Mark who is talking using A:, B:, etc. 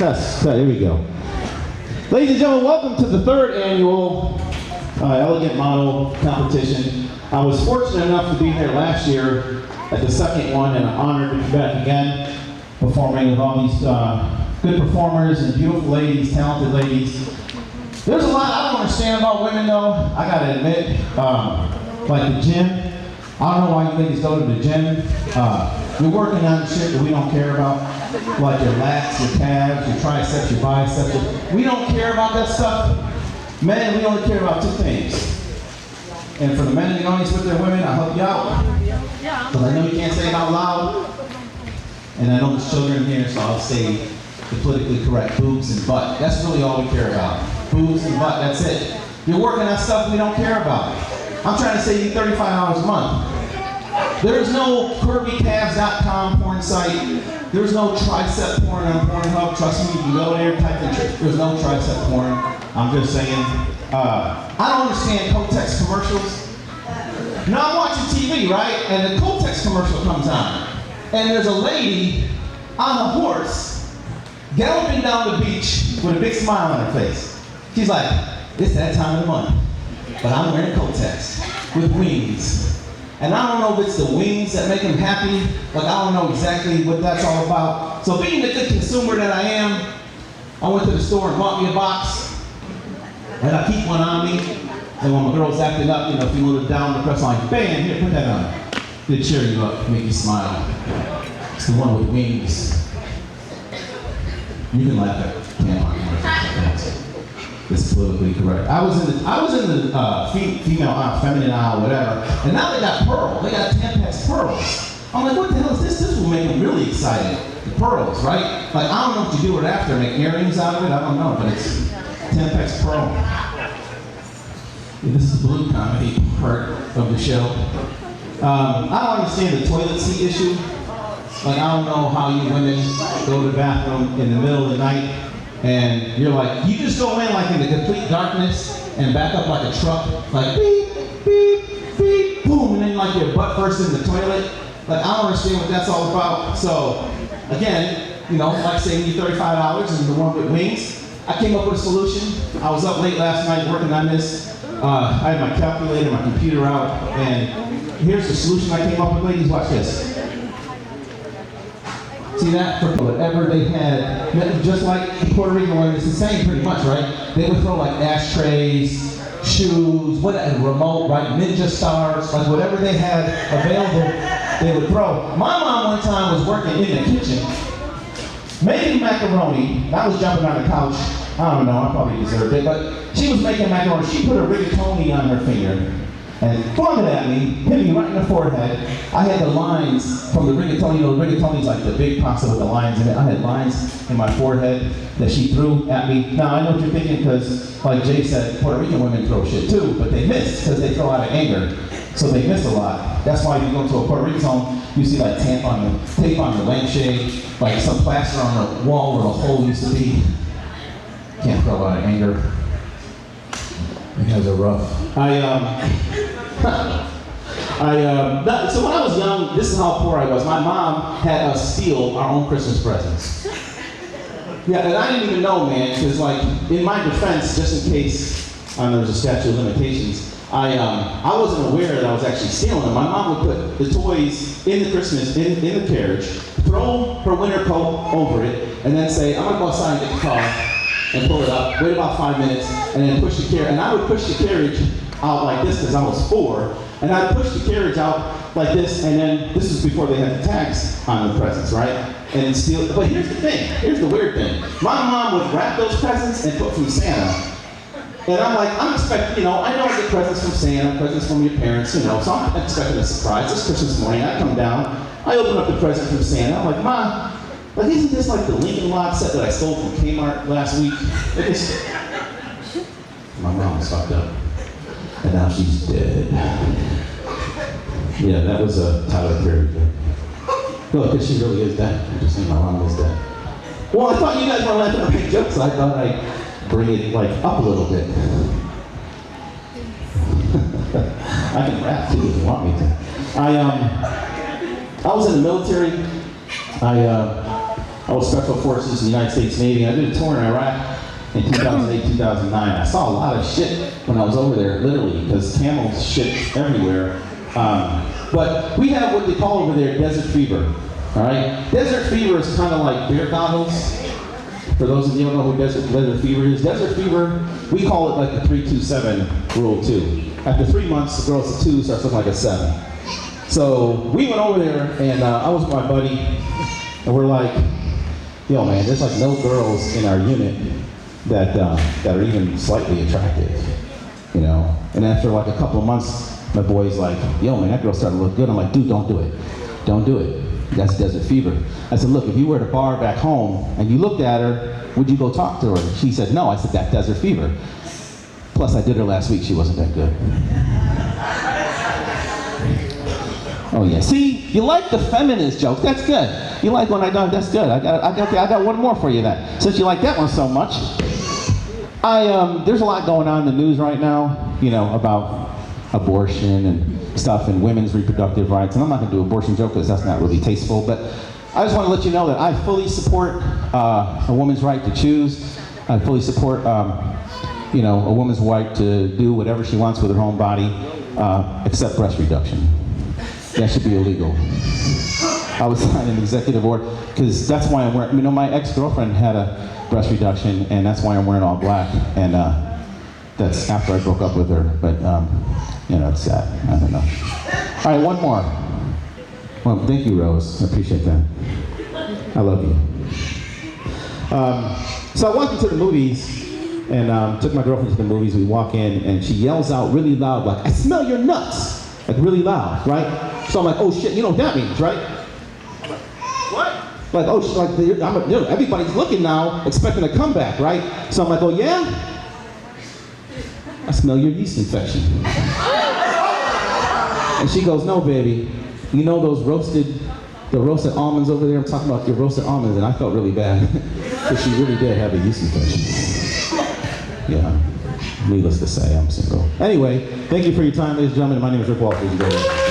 A: There we go. Ladies and gentlemen, welcome to the third annual Elegant Model Competition. I was fortunate enough to be here last year at the second one, and I'm honored to be back again, performing with all these good performers and beautiful ladies, talented ladies. There's a lot I don't understand about women, though. I gotta admit, like the gym. I don't know why you ladies go to the gym. You're working on shit that we don't care about, like your lats, your calves, your triceps, your biceps. We don't care about that stuff. Men, we only care about two things. And for the men in the audience with their women, I'll help you out. Because I know you can't say it out loud. And I know there's children here, so I'll say the politically correct boobs and butt. That's really all we care about. Boobs and butt, that's it. You're working on stuff we don't care about. I'm trying to save you $35 a month. There's no curvycalves.com porn site. There's no tricep porn on Pornhub. Trust me, you can go there, type in there's no tricep porn. I'm just saying. I don't understand Kotex commercials. Now I'm watching TV, right? And the Kotex commercial comes on. And there's a lady on a horse galloping down the beach with a big smile on her face. She's like, it's that time of the month, but I'm wearing Kotex with wings. And I don't know if it's the wings that make them happy. Like, I don't know exactly what that's all about. So being the good consumer that I am, I went to the store and bought me a box. And I keep one on me. And when my girl's acting up, you know, if you move it down the press line, bam, here, put that on. It'll cheer you up, make you smile. It's the one with wings. You can laugh at Tampon. It's politically correct. I was in the female feminine aisle, whatever, and now they got pearl. They got Tampax pearls. I'm like, what the hell is this? This will make them really excited. The pearls, right? Like, I don't know what you do with it after. Make earrings out of it? I don't know, but it's Tampax pearl. This is the blue comedy part of the show. I don't understand the toilet seat issue. Like, I don't know how you women go to the bathroom in the middle of the night and you're like, you just go in like in the complete darkness and back up like a truck, like beep, beep, beep, boom, and then like your butt first in the toilet. Like, I don't understand what that's all about. So, again, you know, like saving you $35 and the one with wings. I came up with a solution. I was up late last night working on this. I had my calculator, my computer out, and here's the solution I came up with. Ladies, watch this. See that? For whatever they had, just like the Puerto Rican one, it's the same pretty much, right? They would throw like ashtrays, shoes, remote, right? Ninja stars, like whatever they had available, they would throw. My mom one time was working in the kitchen, making macaroni. I was jumping on the couch. I don't know, I probably deserved it, but she was making macaroni. She put a rigatoni on her finger and flung it at me, hit me right in the forehead. I had the lines from the rigatoni. You know, rigatoni's like the big pasta with the lines in it. I had lines in my forehead that she threw at me. Now, I know what you're thinking, because like Jay said, Puerto Rican women throw shit too, but they miss because they throw out of anger. So they miss a lot. That's why if you go to a Puerto Rican home, you see like tape on the lampshade, like some plaster on the wall where a hole used to be. Can't throw out of anger. You guys are rough. So when I was young, this is how poor I was. My mom had us steal our own Christmas presents. Yeah, and I didn't even know, man, because like, in my defense, just in case there was a statute of limitations, I wasn't aware that I was actually stealing them. My mom would put the toys in the carriage, throw her winter coat over it, and then say, I'm gonna go outside and get the car, and pull it up, wait about 5 minutes, and then push the carriage. And I would push the carriage out like this because I was 4, and I'd push the carriage out like this, and then this is before they had the tags on the presents, right? And steal. But here's the thing, here's the weird thing. My mom would wrap those presents and put from Santa. And I'm like, I'm expecting, you know, I know I get presents from Santa, presents from your parents, you know, so I'm expecting a surprise. It's Christmas morning, I come down, I open up the present from Santa, I'm like, Ma, like, isn't this like the Lincoln Log set that I stole from Kmart last week? My mom was fucked up. And now she's dead. Yeah, that was a Tyler Perry joke. No, because she really is dead. I'm just saying my mom is dead. Well, I thought you guys were laughing at my jokes, so I thought I'd bring it like up a little bit. I can rap too if you want me to. I was in the military. I was Special Forces in the United States Navy. I did a tour in Iraq in 2008, 2009. I saw a lot of shit when I was over there, literally, because camels shit everywhere. But we have what they call over there desert fever, all right? Desert fever is kind of like beer goggles. For those of you who don't know who desert fever is, desert fever, we call it like the 3-2-7 rule too. After 3 months, the girl's a 2 starts looking like a 7. So we went over there, and I was with my buddy, and we're like, yo man, there's like no girls in our unit that are even slightly attractive, you know? And after like a couple of months, my boy's like, yo man, that girl started to look good. I'm like, dude, don't do it. Don't do it. That's desert fever. I said, look, if you were at a bar back home and you looked at her, would you go talk to her? She said, no. I said, that's desert fever. Plus, I did her last week. She wasn't that good. Oh yeah. See, you like the feminist jokes. That's good. You like when I done. That's good. I got one more for you then. Since you like that one so much, there's a lot going on in the news right now. You know, about abortion and stuff and women's reproductive rights. And I'm not going to do an abortion joke because that's not really tasteful. But I just want to let you know that I fully support a woman's right to choose. I fully support, you know, a woman's right to do whatever she wants with her own body, except breast reduction. That should be illegal. I would sign an executive order because that's why I'm wearing. You know, my ex-girlfriend had a breast reduction, and that's why I'm wearing all black. And that's after I broke up with her. But you know, it's sad. I don't know. All right, one more. Well, thank you, Rose. I appreciate that. I love you. So I walked into the movies and took my girlfriend to the movies. We walk in and she yells out really loud, like, I smell your nuts. Like really loud, right? So I'm like, oh shit, you know what that means, right? What? Like, oh, she's like, everybody's looking now, expecting a comeback, right? So I'm like, oh yeah? I smell your yeast infection. And she goes, no baby, you know those roasted almonds over there? I'm talking about your roasted almonds, and I felt really bad. Because she really did have a yeast infection. Yeah, needless to say, I'm single. Anyway, thank you for your time, ladies and gentlemen. My name is Rick Walters.